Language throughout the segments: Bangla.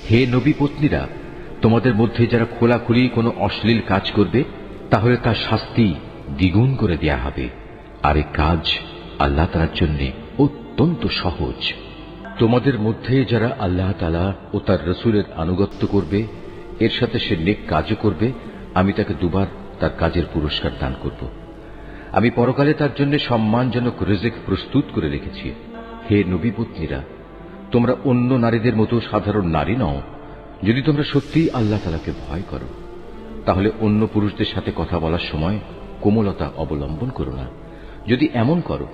হে নবী পত্নীরা, তোমাদের মধ্যে যারা খোলাখুলি কোনো অশ্লীল কাজ করবে তাহলে তার শাস্তি দ্বিগুণ করে দেয়া হবে, আর এই কাজ আল্লাহ তাআলার জন্য অত্যন্ত সহজ। তোমাদের মধ্যে যারা আল্লাহ তাআলা ও তার রাসূলের আনুগত্য করবে, এর সাথে সে নেক কাজও করবে, আমি তাকে দুবার তার কাজের পুরস্কার দান করব। আমি পরকালে তার জন্য সম্মানজনক রিজিক প্রস্তুত করে রেখেছি। হে নবী পত্নীরা, তোমরা অন্য নারীদের মতো সাধারণ নারী নও। যদি তোমরা সত্যিই আল্লাহ তাআলাকে ভয় করো, তাহলে অন্য পুরুষদের সাথে কথা বলার সময় কোমলতা অবলম্বন করো না। যদি এমন করো,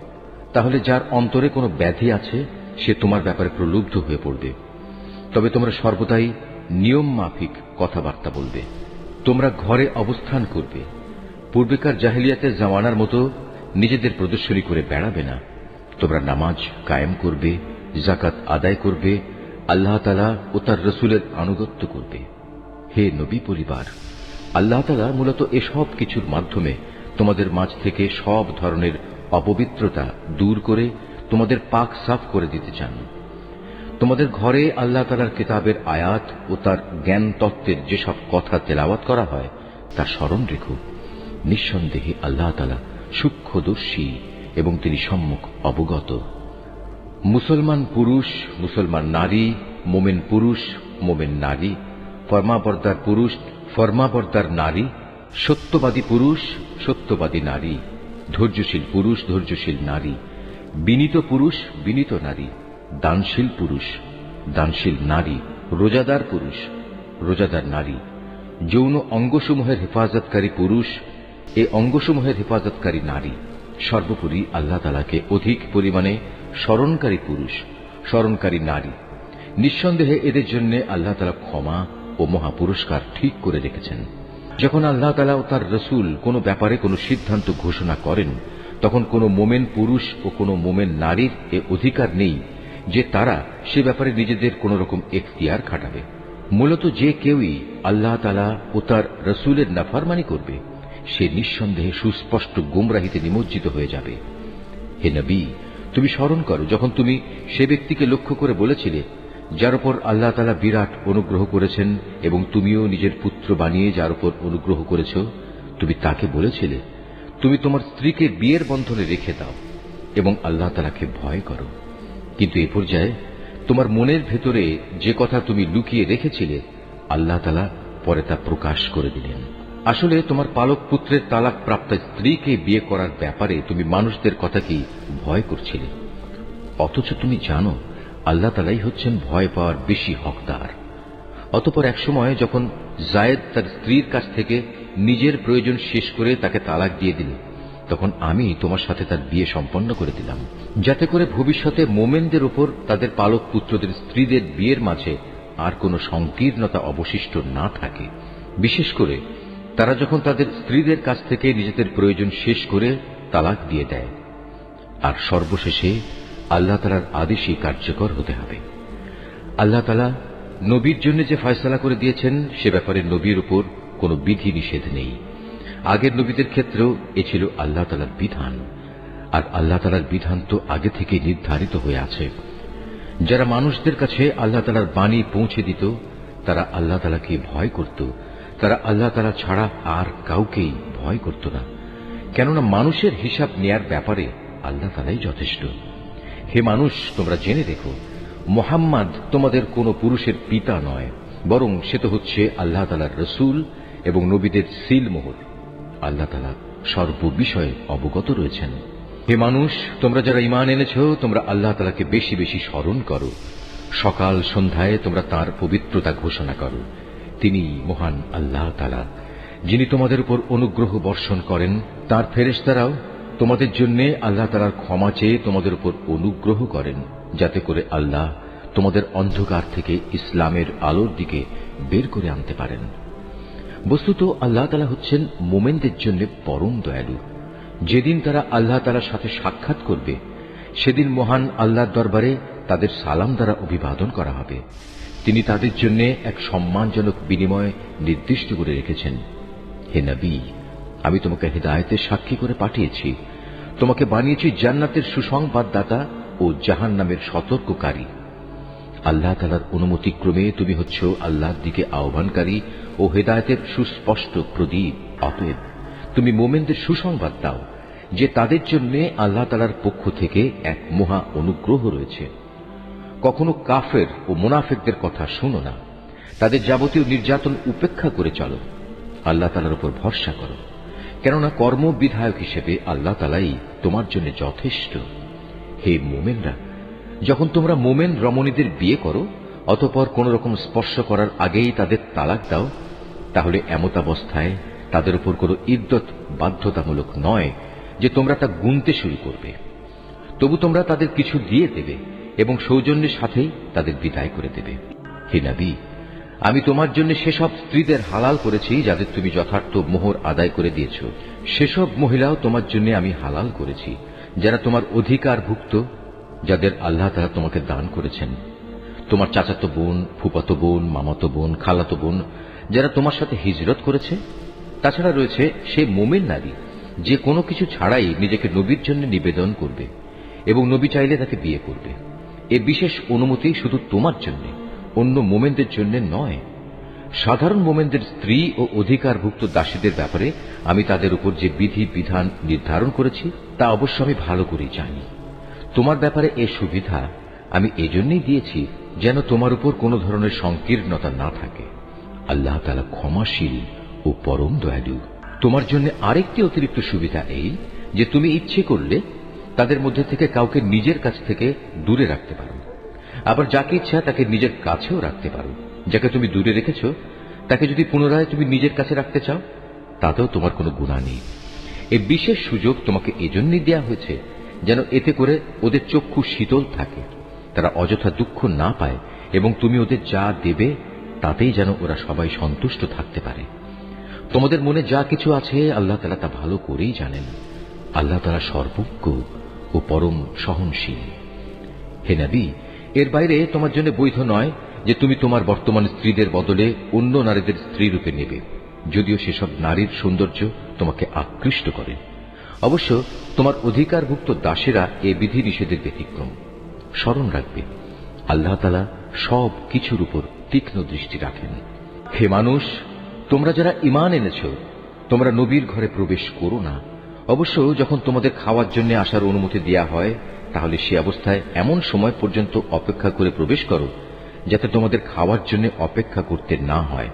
তাহলে যার অন্তরে কোনো ব্যাধি আছে সে তোমার ব্যাপারে প্রলুব্ধ হয়ে পড়বে। তবে তোমরা সর্বদাই নিয়ম মাফিক কথাবার্তা বলবে। তোমরা ঘরে অবস্থান করবে। পূর্বেকার জাহেলিয়াতের জামানার মতো নিজেদের প্রদর্শনী করে বেড়াবে না। তোমরা নামাজ কায়েম করবে, যাকাত আদায় করবে, আল্লাহ তাআলা ও তার রাসূলের আনুগত্য করবে। হে নবী পরিবার, আল্লাহ তাআলা মূলত এসব কিছুর মাধ্যমে তোমাদের মাঝ থেকে সব ধরনের অপবিত্রতা দূর করে তোমাদের পাক সাফ করে দিতে চান। তোমাদের ঘরে আল্লাহ তাআলার কিতাবের আয়াত ও তার জ্ঞান তত্ত্বের যেসব কথা তেলাওয়াত করা হয় তা স্মরণ রেখো। নিঃসন্দেহে আল্লাহ তাআলা সূক্ষ্মদর্শী এবং তিনি সম্যক অবগত। মুসলমান পুরুষ, মুসলমান নারী, মোমেন পুরুষ, মোমেন নারী, ফরমাবরদার পুরুষ, ফরমাবরদার নারী, সত্যবাদী পুরুষ, সত্যবাদী নারী, ধৈর্যশীল পুরুষ, ধৈর্যশীল নারী, বিনীত পুরুষ, বিনীত নারী, দানশীল পুরুষ, দানশীল নারী, রোজাদার পুরুষ, রোজাদার নারী, যৌন অঙ্গসমূহের হেফাজতকারী পুরুষ, এ অঙ্গসমূহের হেফাজতকারী নারী, সর্বোপরি আল্লাহ তাআলাকে অধিক পরিমাণে স্মরণকারী পুরুষ, স্মরণকারী নারী। নিঃসন্দেহে এদের জন্য আল্লাহ তাআলা ক্ষমা ও মহাপুরস্কার ঠিক করে রেখেছেন। যখন আল্লাহ তাআলা ও তার রাসূল কোনো ব্যাপারে কোনো সিদ্ধান্ত ঘোষণা করেন, তখন কোনো মোমেন পুরুষ ও কোনো মোমেন নারীর এ অধিকার নেই যে তারা সে ব্যাপারে নিজেদের কোন রকম এখতিয়ার খাটাবে। মূলত যে কেউই আল্লাহ তাআলা ও তার রাসূলের নাফরমানি করবে, সে নিঃসন্দেহে সুস্পষ্ট গোমরাহিতে নিমজ্জিত হয়ে যাবে। হে নবী, তুমি স্মরণ করো যখন তুমি সে ব্যক্তিকে লক্ষ্য করে বলেছিলে, যার উপর আল্লাহ তাআলা বিরাট অনুগ্রহ করেছেন এবং তুমিও নিজের পুত্র বানিয়ে যার উপর অনুগ্রহ করেছ, তুমি তাকে বলেছিলে, তুমি তোমার স্ত্রীকে বিয়ের বন্ধনে রেখে দাও এবং আল্লাহ তাআলাকে ভয় করো। কিন্তু এ পর্যায়ে তোমার মনের ভেতরে যে কথা তুমি লুকিয়ে রেখেছিলে, আল্লাহ তাআলা পরে তা প্রকাশ করে দিলেন। আসলে তোমার পালক পুত্রের তালাক প্রাপ্ত স্ত্রীকে বিয়ে করার ব্যাপারে তুমি মানুষদের কথাকেই ভয় করছিলে, অথচ তুমি জানো আল্লাহ তাআলাই হচ্ছেন ভয় পাওয়ার বেশি হকদার। অতঃপর এক সময় যখন জায়েদ তার স্ত্রীর কাছ থেকে নিজের প্রয়োজন শেষ করে তাকে তালাক দিয়ে দিল, তখন আমি তোমার সাথে তার বিয়ে সম্পন্ন করে দিলাম, যাতে করে ভবিষ্যতে মোমেনদের উপর তাদের পালক পুত্রদের স্ত্রীদের বিয়ের মাঝে আর কোনো সংকীর্ণতা অবশিষ্ট না থাকে। বিশেষ করে তারা যখন তাদের স্ত্রীদের কাছ থেকে নিজেদের প্রয়োজন শেষ করে তালাক দিয়ে দেয়। আর সর্বশেষে আল্লাহ তাআলার আদেশই কার্যকর হতে হবে। আল্লাহ তাআলা নবীর জন্য যে ফয়সালা করে দিয়েছেন সে ব্যাপারে নবীর উপর কোনো বিধি নিষেধ নেই। আগের নবীদের ক্ষেত্রেও এ ছিল আল্লাহ তাআলার বিধান, আর আল্লাহ তাআলার বিধান তো আগে থেকে নির্ধারিত হয়ে আছে। যারা মানুষদের কাছে আল্লাহ তাআলার বাণী পৌঁছে দিত, তারা আল্লাহ তাআলাকে ভয় করত, তারা আল্লাহ তাআলা ছাড়া আর কাউকেই ভয় করত না, কেননা মানুষের হিসাব নেয়ার ব্যাপারে আল্লাহ তাআলাই যথেষ্ট। হে মানুষ, তোমরা জেনে দেখো, মুহাম্মদ তোমাদের কোন পুরুষের পিতা নয়, বরং সে তো হচ্ছে আল্লাহ তাআলার রাসূল এবং নবীদের সিল মোহর। আল্লাহ তাআলা সর্ববিষয়ে অবগত রয়েছেন। হে মানুষ, তোমরা যারা ঈমান এনেছ, তোমরা আল্লাহ তাআলাকে বেশি বেশি স্মরণ করো। সকাল সন্ধ্যায় তোমরা তাঁর পবিত্রতা ঘোষণা করো। তিনি মহান আল্লাহ তাআলা, যিনি তোমাদের উপর অনুগ্রহ বর্ষণ করেন। তাঁর ফেরেশতারাও তোমাদের জন্য আল্লাহ তাআলার ক্ষমা চেয়ে তোমাদের উপর অনুগ্রহ করেন, যাতে করে আল্লাহ তোমাদের অন্ধকার থেকে ইসলামের আলোর দিকে বের করে আনতে পারেন। বস্তুত আল্লাহ তাআলা হচ্ছেন মুমিনদের জন্য পরম দয়ালু। যেদিন তারা আল্লাহ তাআলার সাথে সাক্ষাৎ করবে, সেদিন মহান আল্লাহর দরবারে তাদের সালাম দ্বারা অভিবাদন করা হবে। তিনি তাদের জন্য এক সম্মানজনক বিনিময় নির্দিষ্ট করে রেখেছেন। হে নবী, আমি তোমাকে হিদায়াতের সাক্ষী করে পাঠিয়েছি, তোমাকে বানিয়েছি জান্নাতের সুসংবাদদাতা ও জাহান্নামের সতর্ককারী। আল্লাহ তাআলার অনুমতিক্রমে তুমি হচ্ছ আল্লাহর দিকে আহ্বানকারী ও হেদায়েতের সুস্পষ্ট প্রদীপ। অতএব তুমি মোমেনদের সুসংবাদ দাও যে তাদের জন্য আল্লাহ তাআলার পক্ষ থেকে এক মহা অনুগ্রহ রয়েছে। কখনো কাফের ও মুনাফিকদের কথা শোনো না, তাদের যাবতীয় নির্যাতন উপেক্ষা করে চলো, আল্লাহ তাআলার উপর ভরসা করো, কেননা কর্ম বিধায়ক হিসেবে আল্লাহ তাআলাই তোমার জন্য যথেষ্ট। হে মোমেনরা, যখন তোমরা মোমেন রমণীদের বিয়ে করো অতঃপর কোন রকম স্পর্শ করার আগেই তাদের তালাক দাও, তাহলে এমতাবস্থায় তাদের উপর কোন ইদ্দত বাধ্যতামূলক নয় যে তোমরা তা গুনতে শুরু করবে। তবু তোমরা তাদের কিছু দিয়ে দেবে এবং সৌজন্যের সাথেই তাদের বিদায় করে দেবে। হে নবী, আমি তোমার জন্য সেসব স্ত্রীদের হালাল করেছি যাদের তুমি যথার্থ মোহর আদায় করে দিয়েছ। সেসব মহিলাও তোমার জন্য আমি হালাল করেছি যারা তোমার অধিকারভুক্ত, যাদের আল্লাহ তাআলা তোমাকে দান করেছেন। তোমার চাচাতো বোন, ফুফাতো বোন, মামাতো বোন, খালাতো বোন যারা তোমার সাথে হিজরত করেছে। তাছাড়া রয়েছে সে মুমিন নারী যে কোনো কিছু ছাড়াই নিজেকে নবীর জন্য নিবেদন করবে এবং নবী চাইলে তাকে বিয়ে করবে। এ বিশেষ অনুমতি শুধু তোমার জন্য, অন্য মোমেনদের জন্য নয়। সাধারণ মোমেনদের স্ত্রী ও অধিকারভুক্ত দাসীদের ব্যাপারে আমি তাদের উপর যে বিধি বিধান নির্ধারণ করেছি তা অবশ্য আমি ভালো করেই জানি। তোমার ব্যাপারে এ সুবিধা আমি এজন্যই দিয়েছি যেন তোমার উপর কোনো ধরনের সংকীর্ণতা না থাকে। আল্লাহ তাআলা ক্ষমাশীল ও পরম দয়ালু। তোমার জন্য আরেকটি অতিরিক্ত সুবিধা এই যে তুমি ইচ্ছে করলে তাদের মধ্যে থেকে কাউকে নিজের কাছ থেকে দূরে রাখতে পারো, আবার যাকে ইচ্ছা তাকে নিজের কাছেও রাখতে পারো। যাকে তুমি দূরে রেখেছ তাকে যদি পুনরায় তুমি নিজের কাছে রাখতে চাও তাতেও তোমার কোনো গুনাহ নেই। এই বিশেষ সুযোগ তোমাকে এজন্যই দেয়া হয়েছে যেন এতে করে ওদের চক্ষু শীতল থাকে, তারা অযথা দুঃখ না পায় এবং তুমি ওদের যা দেবে তাতেই যেন ওরা সবাই সন্তুষ্ট থাকতে পারে। তোমাদের মনে যা কিছু আছে আল্লাহ তাআলা তা ভালো করেই জানেন। আল্লাহ তাআলা সর্বজ্ঞ ও পরম সহনশীল। হে নবী, এর বাইরে তোমার জন্য বৈধ নয় যে তুমি তোমার বর্তমান স্ত্রীদের বদলে অন্য নারীদের স্ত্রী রূপে নেবে, যদিও সেসব নারীর সৌন্দর্য তোমাকে আকৃষ্ট করে। অবশ্য তোমার অধিকারভুক্ত দাসেরা এ বিধি নিষেধের ব্যতিক্রম। স্মরণ রাখবে, আল্লাহ তাআলা সব কিছুর উপর তীক্ষ্ণ দৃষ্টি রাখেন। হে মানুষ, তোমরা যারা ঈমান এনেছ, তোমরা নবীর ঘরে প্রবেশ করো না। অবশ্য যখন তোমাদের খাওয়ার জন্য আসার অনুমতি দেয়া হয় তাহলে সে অবস্থায় এমন সময় পর্যন্ত অপেক্ষা করে প্রবেশ করো যাতে তোমাদের খাওয়ার জন্য অপেক্ষা করতে না হয়।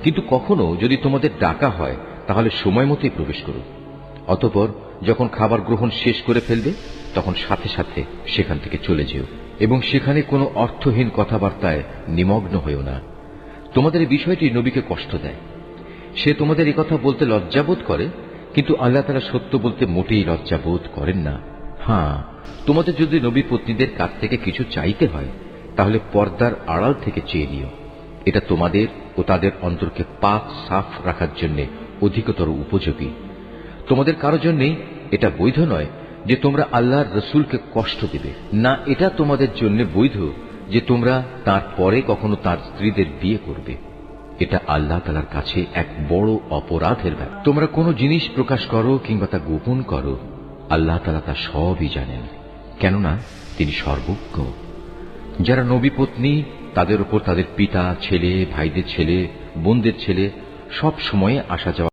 কিন্তু কখনো যদি তোমাদের ডাকা হয় তাহলে সময় মতোই প্রবেশ করো। অতঃপর যখন খাবার গ্রহণ শেষ করে ফেলবে তখন সাথে সাথে সেখান থেকে চলে যেও এবং সেখানে কোনো অর্থহীন কথাবার্তায় নিমগ্ন হয়েও না। তোমাদের এই বিষয়টি নবীকে কষ্ট দেয়। সে তোমাদের এই কথা বলতে লজ্জাবোধ করে, কিন্তু আল্লাহ তাআলা সত্য বলতে মোটেই লজ্জাবোধ করেন না। হ্যাঁ, তোমাদের যদি নবী পত্নীদের কাছ থেকে কিছু চাইতে হয় তাহলে পর্দার আড়াল থেকে চেয়ে নিও। এটা তোমাদের ও তাদের অন্তরকে পাক সাফ রাখার জন্য অধিকতর উপযোগী। তোমাদের কারো জন্যই এটা বৈধ নয় যে তোমরা আল্লাহর রসুলকে কষ্ট দেবে, না এটা তোমাদের জন্য বৈধ যে তোমরা তার পরে কখনো তার স্ত্রীদের বিয়ে করবে। এটা আল্লাহ তাআলার কাছে এক বড় অপরাধের ব্যাপার। তোমরা কোনো জিনিস প্রকাশ করো কিংবা তা গোপন করো, আল্লাহ তাআলা তা সবই জানেন, কেননা তিনি সর্বজ্ঞ। যারা নবী পত্নী তাদের উপর তাদের পিতা, ছেলে, ভাইদের ছেলে, বোনদের ছেলে সব সময়ে আসা যাওয়া